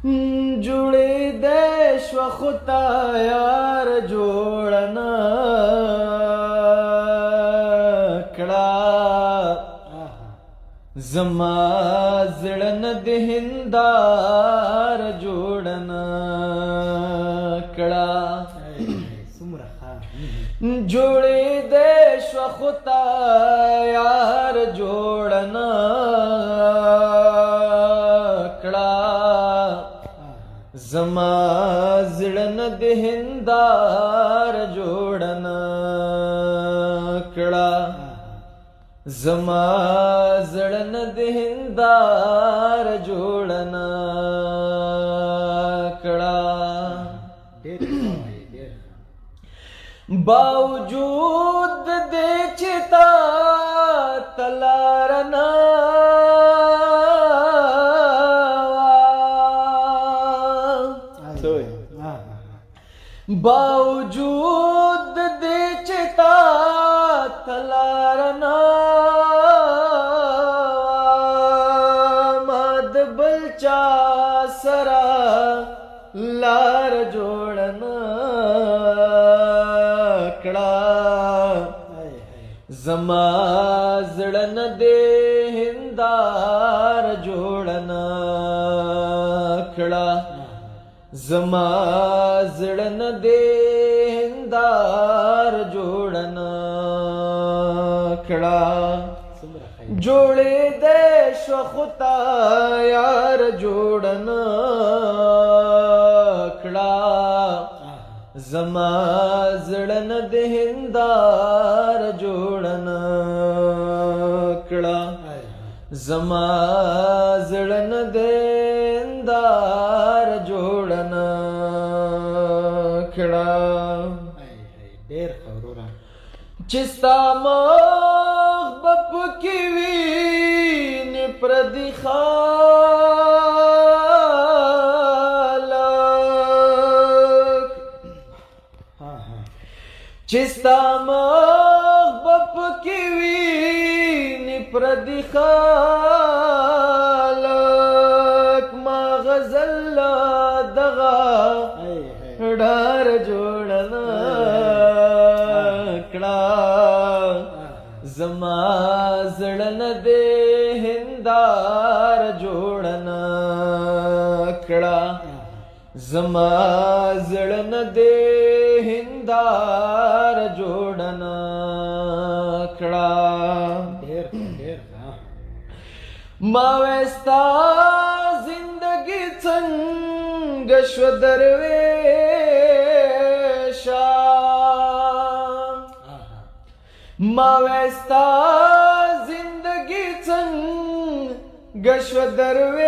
جوړې د شو خطا یار جوړنا کړه زما زړه نه د هندار جوړنا کړه جوړې د شو خطا یار جوړنا کړه زما زړه نه د هندار جوړنا کړه زما زړه نه د هندار جوړنا کړه باوجود دې چې تا تلار نه باوجود دې چې تا تلار نه ما د بل چا سره لار جوړنا کړه زما زړه نه د هندار جوړنا کړه زما زړه نه د هندار جوړنا کړه جوړې د شو خطا یار جوړنا کړه زما زړه نه د هندار جوړنا کړه زما زړه نه د هندار جوړنا کړه ډېر خبرونه چې ستا مخ به پکې وینې پردي خلک چې ستا مخ به پکې وینې پردي خلک ما غزل دغه ډار جوړنا کړه زما زړه نه د هندار جوړنا کړه زما زړه نه د هندار جوړنا کړه ما وستا زندگی څنګه شو درویشا ما وستا زندگی څنګه شو درویشا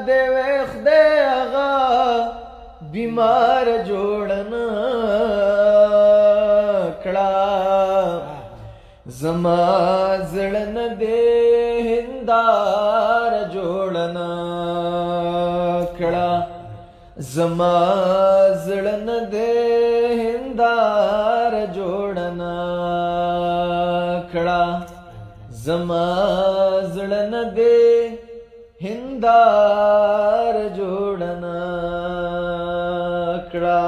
دې خدای هغه بیمار جوړنا کړه زما زړه نه د هندار جوړنا کړه زما زړه نه د هندار جوړنا کړه زما زړه نه د هندار جوړنا کړه